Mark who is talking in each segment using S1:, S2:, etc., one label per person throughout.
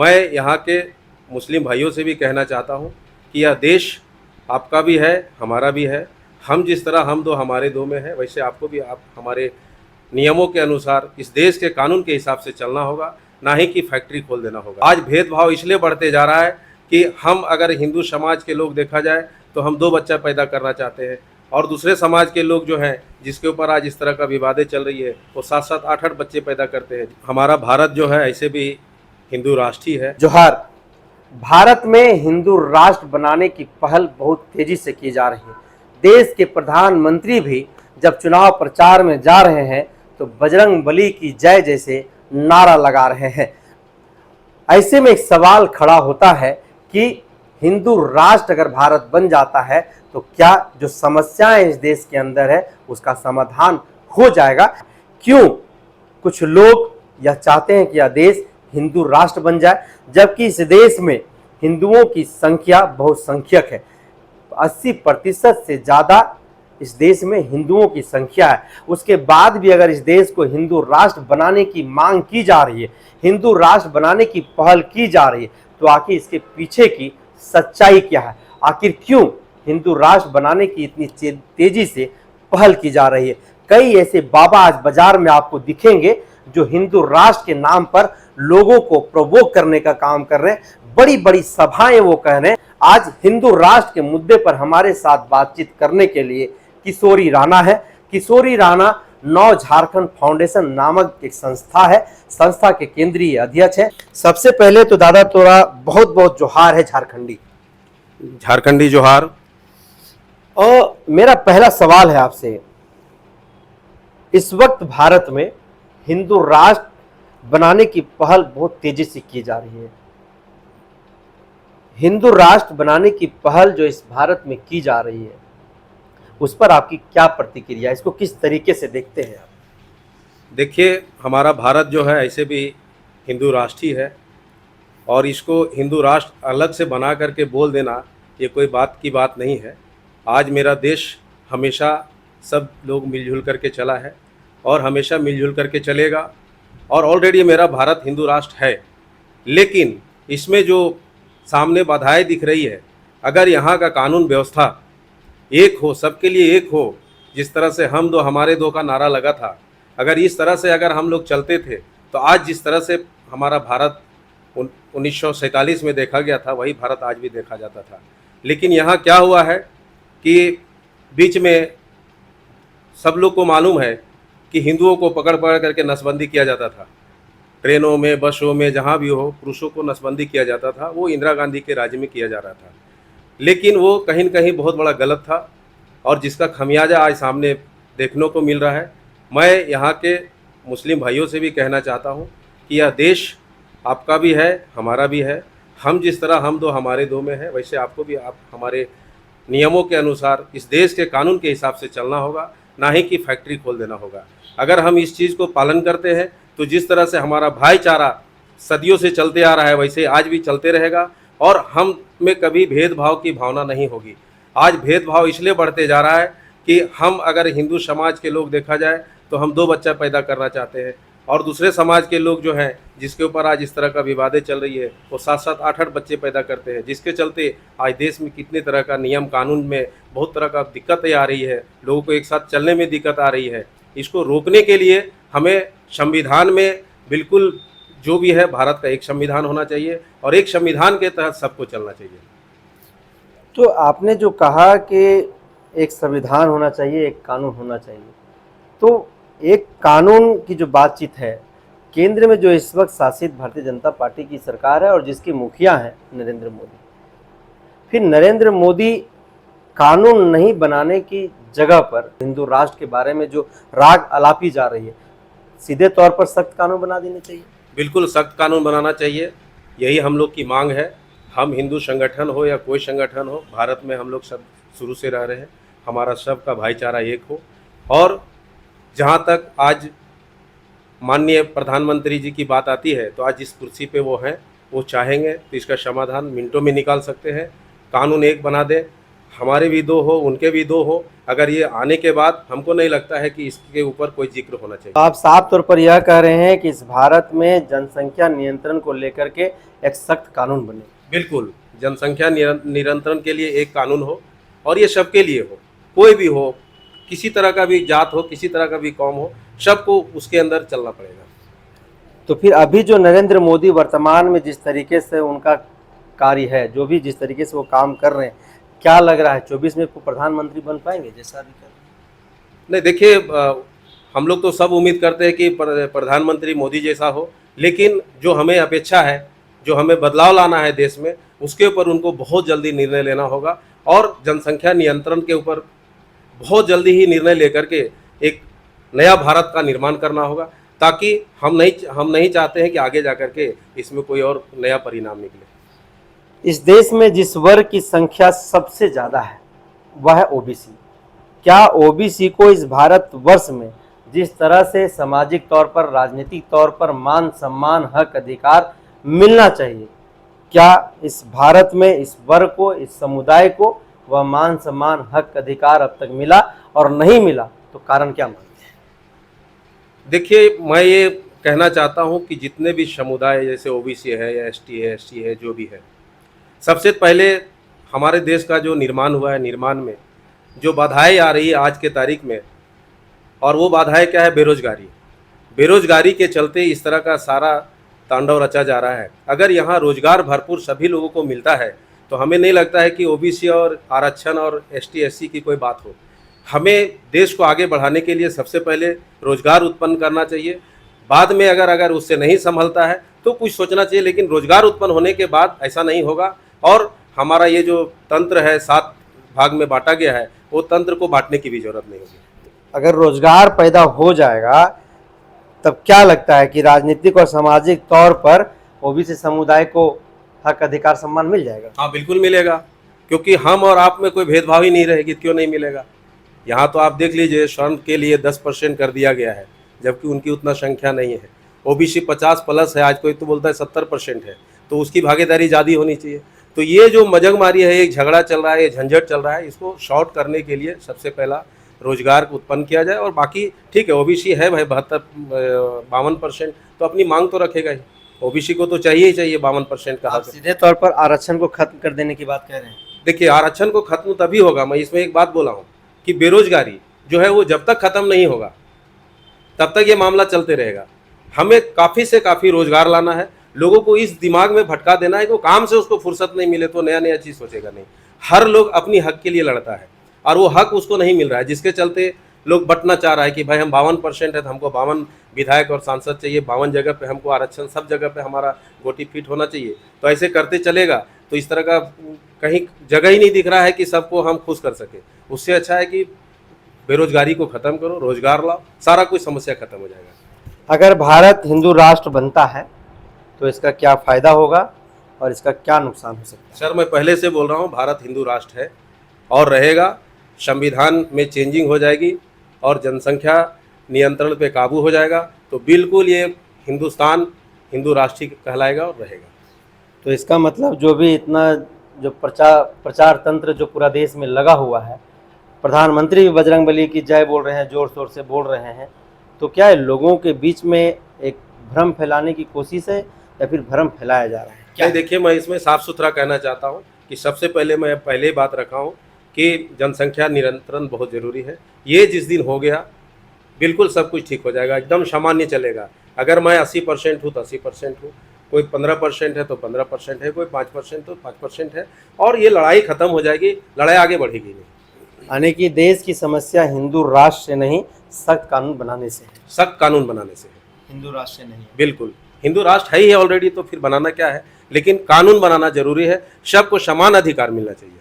S1: मैं यहाँ के मुस्लिम भाइयों से भी कहना चाहता हूँ कि यह देश आपका भी है, हमारा भी है। हम जिस तरह हम दो हमारे दो में है, वैसे आपको भी आप हमारे नियमों के अनुसार इस देश के कानून के हिसाब से चलना होगा, ना ही कि फैक्ट्री खोल देना होगा। आज भेदभाव इसलिए बढ़ते जा रहा है कि हम अगर हिंदू समाज के लोग देखा जाए तो हम 2 बच्चा पैदा करना चाहते हैं, और दूसरे समाज के लोग जो हैं जिसके ऊपर आज इस तरह का विवादें चल रही है वो 7-7, 8-8 बच्चे पैदा करते हैं। हमारा भारत जो है ऐसे भी हिंदू राष्ट्र ही है।
S2: जोहार। भारत में हिंदू राष्ट्र बनाने की पहल बहुत तेजी से की जा रही है। देश के प्रधानमंत्री भी जब चुनाव प्रचार में जा रहे हैं तो बजरंग बली की जय जैसे नारा लगा रहे हैं। ऐसे में एक सवाल खड़ा होता है कि हिंदू राष्ट्र अगर भारत बन जाता है तो क्या जो समस्याएं इस देश के अंदर है उसका समाधान हो जाएगा? क्यों कुछ लोग यह चाहते हैं कि यह देश हिंदू राष्ट्र बन जाए, जबकि इस देश में हिंदुओं की संख्या बहुसंख्यक है। 80% से ज़्यादा इस देश में हिंदुओं की संख्या है। उसके बाद भी अगर इस देश को हिंदू राष्ट्र बनाने की मांग की जा रही है, हिंदू राष्ट्र बनाने की पहल की जा रही है, तो आखिर इसके पीछे की सच्चाई क्या है? आखिर क्यों हिंदू राष्ट्र बनाने की इतनी तेजी से पहल की जा रही है? कई ऐसे बाबा आज बाजार में आपको दिखेंगे जो हिंदू राष्ट्र के नाम पर लोगों को प्रोवोक करने का काम कर रहे हैं। बड़ी बड़ी सभाएं वो कह रहे हैं। आज हिंदू राष्ट्र के मुद्दे पर हमारे साथ बातचीत करने के लिए किशोरी राणा है। किशोरी राणा नव झारखंड फाउंडेशन नामक एक संस्था है, संस्था के केंद्रीय अध्यक्ष है। सबसे पहले तो दादा तोरा बहुत बहुत जोहार है,
S1: झारखंडी जोहार।
S2: और मेरा पहला सवाल है आपसे, इस वक्त भारत में हिंदू राष्ट्र बनाने की पहल बहुत तेजी से की जा रही है। हिंदू राष्ट्र बनाने की पहल जो इस भारत में की जा रही है उस पर आपकी क्या प्रतिक्रिया, इसको किस तरीके से देखते हैं आप?
S1: देखिए, हमारा भारत जो है ऐसे भी हिंदू राष्ट्र ही है, और इसको हिंदू राष्ट्र अलग से बना करके बोल देना ये कोई बात की बात नहीं है। आज मेरा देश हमेशा सब लोग मिलजुल करके चला है और हमेशा मिलजुल करके चलेगा, और ऑलरेडी मेरा भारत हिंदू राष्ट्र है। लेकिन इसमें जो सामने बाधाएं दिख रही है, अगर यहाँ का कानून व्यवस्था एक हो, सबके लिए एक हो, जिस तरह से हम दो हमारे दो का नारा लगा था, अगर इस तरह से अगर हम लोग चलते थे तो आज जिस तरह से हमारा भारत 1947 में देखा गया था वही भारत आज भी देखा जाता था। लेकिन यहाँ क्या हुआ है कि बीच में सब लोग को मालूम है कि हिंदुओं को पकड़ पकड़ करके नसबंदी किया जाता था। ट्रेनों में, बसों में, जहाँ भी हो, पुरुषों को नसबंदी किया जाता था। वो इंदिरा गांधी के राज्य में किया जा रहा था, लेकिन वो कहीं न कहीं बहुत बड़ा गलत था, और जिसका खमियाजा आज सामने देखने को मिल रहा है। मैं यहाँ के मुस्लिम भाइयों से भी कहना चाहता हूँ कि यह देश आपका भी है, हमारा भी है। हम जिस तरह हम दो हमारे दो में है, वैसे आपको भी आप हमारे नियमों के अनुसार इस देश के कानून के हिसाब से चलना होगा, ना ही कि फैक्ट्री खोल देना होगा। अगर हम इस चीज़ को पालन करते हैं तो जिस तरह से हमारा भाईचारा सदियों से चलते आ रहा है वैसे आज भी चलते रहेगा, और हम में कभी भेदभाव की भावना नहीं होगी। आज भेदभाव इसलिए बढ़ते जा रहा है कि हम अगर हिंदू समाज के लोग देखा जाए तो हम 2 बच्चा पैदा करना चाहते हैं, और दूसरे समाज के लोग जो हैं जिसके ऊपर आज इस तरह का विवादें चल रही है वो 7-7, 8-8 बच्चे पैदा करते हैं, जिसके चलते आज देश में कितने तरह का नियम कानून में बहुत तरह का दिक्कतें आ रही है, लोगों को एक साथ चलने में दिक्कत आ रही है। इसको रोकने के लिए हमें संविधान में बिल्कुल जो भी है, भारत का एक संविधान होना चाहिए और एक संविधान के तहत सबको चलना चाहिए।
S2: तो आपने जो कहा कि एक संविधान होना चाहिए, एक कानून होना चाहिए, तो एक कानून की जो बातचीत है, केंद्र में जो इस वक्त शासित भारतीय जनता पार्टी की सरकार है और जिसके मुखिया हैं नरेंद्र मोदी, फिर नरेंद्र मोदी कानून नहीं बनाने की जगह पर हिंदू राष्ट्र के बारे में जो राग अलापी जा रही है, सीधे तौर पर सख्त कानून बना देने चाहिए।
S1: बिल्कुल सख्त कानून बनाना चाहिए, यही हम लोग की मांग है। हम हिंदू संगठन हो या कोई संगठन हो, भारत में हम लोग सब शुरू से रह रहे हैं, हमारा सबका भाईचारा एक हो। और जहाँ तक आज माननीय प्रधानमंत्री जी की बात आती है तो आज जिस कुर्सी पे वो हैं, वो चाहेंगे तो इसका समाधान मिनटों में निकाल सकते हैं। कानून एक बना दे, हमारे भी 2 हो, उनके भी 2 हो। अगर ये आने के बाद हमको नहीं लगता है कि इसके ऊपर कोई जिक्र होना चाहिए।
S2: आप साफ तौर पर यह कह रहे हैं कि इस भारत में जनसंख्या नियंत्रण को लेकर के एक सख्त कानून बने।
S1: बिल्कुल, जनसंख्या नियंत्रण के लिए एक कानून हो और ये सबके लिए हो, कोई भी हो, किसी तरह का भी जात हो, किसी तरह का भी कौम हो, सबको उसके अंदर चलना पड़ेगा।
S2: तो फिर अभी जो नरेंद्र मोदी वर्तमान में जिस तरीके से उनका कार्य है, जो भी जिस तरीके से वो काम कर रहे हैं, क्या लग रहा है 24 में वो प्रधानमंत्री बन पाएंगे जैसा अभी कर रहे हैं?
S1: नहीं देखिए, हम लोग तो सब उम्मीद करते हैं कि प्रधानमंत्री मोदी जैसा हो, लेकिन जो हमें अपेक्षा है, जो हमें बदलाव लाना है देश में, उसके ऊपर उनको बहुत जल्दी निर्णय लेना होगा और जनसंख्या नियंत्रण के ऊपर बहुत जल्दी ही निर्णय लेकर के एक नया भारत का निर्माण करना होगा, ताकि हम नहीं चाहते हैं कि आगे जाकर के इसमें कोई और नया परिणाम निकले।
S2: इस देश में जिस वर्ग की संख्या सबसे ज़्यादा है वह है ओबीसी। क्या ओबीसी को इस भारत वर्ष में जिस तरह से सामाजिक तौर पर, राजनीतिक तौर पर मान सम्मान, हक, अधिकार मिलना चाहिए, क्या इस भारत में इस वर्ग को, इस समुदाय को वह मान सम्मान, हक, अधिकार अब तक मिला? और नहीं मिला तो कारण क्या मानते हैं?
S1: देखिए, मैं ये कहना चाहता हूँ कि जितने भी समुदाय जैसे ओबीसी है या एसटी है, एससी है, जो भी है, सबसे पहले हमारे देश का जो निर्माण हुआ है, निर्माण में जो बाधाएं आ रही है आज के तारीख में, और वो बाधाएं क्या है? बेरोजगारी। बेरोजगारी के चलते इस तरह का सारा तांडव रचा जा रहा है। अगर यहाँ रोजगार भरपूर सभी लोगों को मिलता है तो हमें नहीं लगता है कि ओबीसी और आरक्षण और एसटी एससी की कोई बात हो। हमें देश को आगे बढ़ाने के लिए सबसे पहले रोजगार उत्पन्न करना चाहिए। बाद में अगर उससे नहीं संभलता है तो कुछ सोचना चाहिए, लेकिन रोजगार उत्पन्न होने के बाद ऐसा नहीं होगा। और हमारा ये जो तंत्र है 7 भाग में बांटा गया है, वो तंत्र को बांटने की भी जरूरत नहीं होगी।
S2: अगर रोजगार पैदा हो जाएगा तब क्या लगता है कि राजनीतिक और सामाजिक तौर पर ओबीसी समुदाय को हक, अधिकार, सम्मान मिल जाएगा?
S1: हाँ, बिल्कुल मिलेगा, क्योंकि हम और आप में कोई भेदभाव ही नहीं रहेगी। क्यों नहीं मिलेगा? यहाँ तो आप देख लीजिए, स्वर्ण के लिए 10% कर दिया गया है, जबकि उनकी उतना संख्या नहीं है। ओबीसी 50+ है, आज कोई तो बोलता है 70% है, तो उसकी भागीदारी ज़्यादा होनी चाहिए। तो ये जो मजगमारी है, एक झगड़ा चल रहा है, ये झंझट चल रहा है, इसको शॉर्ट करने के लिए सबसे पहला रोजगार को उत्पन्न किया जाए। और बाकी ठीक है, ओबीसी है भाई 52%, तो अपनी मांग तो रखेगा ही। ओबीसी को तो चाहिए ही चाहिए 52% का हक।
S2: सीधे तौर पर आरक्षण को खत्म कर देने की बात कह रहे हैं?
S1: देखिए, आरक्षण को खत्म तभी होगा, मैं इसमें एक बात बोला हूँ कि बेरोजगारी जो है वो जब तक खत्म नहीं होगा तब तक ये मामला चलते रहेगा। हमें काफ़ी से काफ़ी रोजगार लाना है। लोगों को इस दिमाग में भटका देना है कि काम से उसको फुर्सत नहीं मिले तो नया नया चीज़ सोचेगा नहीं। हर लोग अपनी हक के लिए लड़ता है और वो हक उसको नहीं मिल रहा है, जिसके चलते लोग बंटना चाह रहा है कि भाई हम 52% है तो हमको 52 विधायक और सांसद चाहिए, 52 जगह पे हमको आरक्षण, सब जगह पे हमारा गोटी फिट होना चाहिए। तो ऐसे करते चलेगा तो इस तरह का कहीं जगह ही नहीं दिख रहा है कि सबको हम खुश कर सके। उससे अच्छा है कि बेरोजगारी को ख़त्म करो, रोजगार लाओ, सारा कुछ समस्या खत्म हो जाएगा।
S2: अगर भारत हिंदू राष्ट्र बनता है तो इसका क्या फ़ायदा होगा और इसका क्या नुकसान हो सकता है?
S1: सर, मैं पहले से बोल रहा हूँ, भारत हिंदू राष्ट्र है और रहेगा। संविधान में चेंजिंग हो जाएगी और जनसंख्या नियंत्रण पे काबू हो जाएगा, तो बिल्कुल ये हिंदुस्तान हिंदू राष्ट्र कहलाएगा और रहेगा।
S2: तो इसका मतलब जो भी इतना जो प्रचार तंत्र जो पूरा देश में लगा हुआ है, प्रधानमंत्री भी बजरंगबली की जय बोल रहे हैं, जोर शोर से बोल रहे हैं, तो क्या है लोगों के बीच में एक भ्रम फैलाने की कोशिश है या फिर भ्रम फैलाया जा रहा है? क्या
S1: देखिए, मैं इसमें साफ सुथरा कहना चाहता हूँ कि सबसे पहले मैं पहले ही बात रखा हूँ कि जनसंख्या नियंत्रण बहुत ज़रूरी है। ये जिस दिन हो गया बिल्कुल सब कुछ ठीक हो जाएगा, एकदम सामान्य चलेगा। अगर मैं 80% हूँ तो 80% हूँ, कोई 15% है तो 15% है, कोई 5% तो 5% है, और ये लड़ाई ख़त्म हो जाएगी, लड़ाई आगे बढ़ेगी नहीं।
S2: यानी कि देश की समस्या हिंदू राष्ट्र से नहीं, सख्त कानून बनाने से है।
S1: सख्त कानून बनाने से है,
S2: हिंदू राष्ट्र से नहीं।
S1: बिल्कुल, हिंदू राष्ट्र है ही ऑलरेडी, तो फिर बनाना क्या है, लेकिन कानून बनाना जरूरी है। सबको समान अधिकार मिलना चाहिए।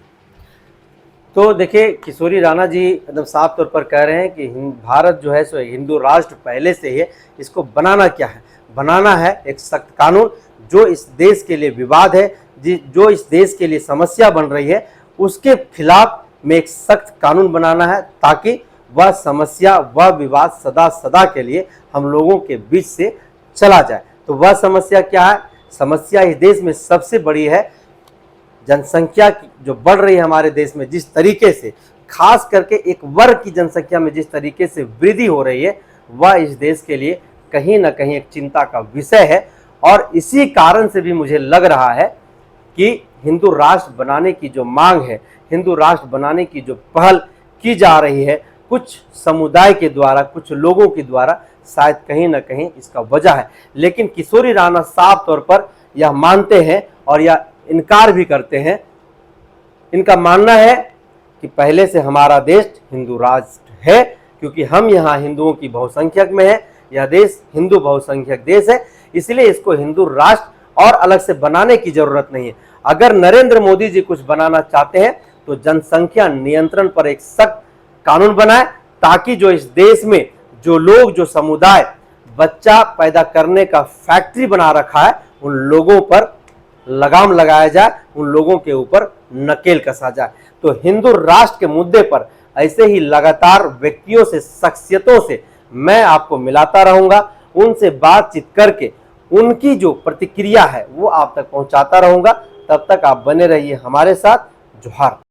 S2: तो देखिए, किशोरी राणा जी एकदम साफ तौर पर कह रहे हैं कि भारत जो है सो हिंदू राष्ट्र पहले से ही है, इसको बनाना क्या है? बनाना है एक सख्त कानून। जो इस देश के लिए विवाद है, जो इस देश के लिए समस्या बन रही है, उसके खिलाफ में एक सख्त कानून बनाना है, ताकि वह समस्या, वह विवाद सदा सदा के लिए हम लोगों के बीच से चला जाए। तो वह समस्या क्या है? समस्या इस देश में सबसे बड़ी है जनसंख्या की जो बढ़ रही है हमारे देश में, जिस तरीके से, खास करके एक वर्ग की जनसंख्या में जिस तरीके से वृद्धि हो रही है, वह इस देश के लिए कहीं ना कहीं एक चिंता का विषय है। और इसी कारण से भी मुझे लग रहा है कि हिंदू राष्ट्र बनाने की जो मांग है, हिंदू राष्ट्र बनाने की जो पहल की जा रही है कुछ समुदाय के द्वारा, कुछ लोगों के द्वारा, शायद कहीं ना कहीं इसका वजह है। लेकिन किशोरी राणा साफ तौर पर यह मानते हैं और यह इनकार भी करते हैं। इनका मानना है कि पहले से हमारा देश हिंदू राष्ट्र है, क्योंकि हम यहाँ हिंदुओं की बहुसंख्यक में है, यह देश हिंदू बहुसंख्यक देश है, इसलिए इसको हिंदू राष्ट्र और अलग से बनाने की जरूरत नहीं है। अगर नरेंद्र मोदी जी कुछ बनाना चाहते हैं तो जनसंख्या नियंत्रण पर एक सख्त कानून बनाए, ताकि जो इस देश में जो लोग, जो समुदाय बच्चा पैदा करने का फैक्ट्री बना रखा है, उन लोगों पर लगाम लगाया जाए, उन लोगों के ऊपर नकेल कसा जाए। तो हिंदू राष्ट्र के मुद्दे पर ऐसे ही लगातार व्यक्तियों से, शख्सियतों से मैं आपको मिलाता रहूंगा, उनसे बातचीत करके उनकी जो प्रतिक्रिया है वो आप तक पहुंचाता रहूंगा। तब तक आप बने रहिए हमारे साथ। जोहार।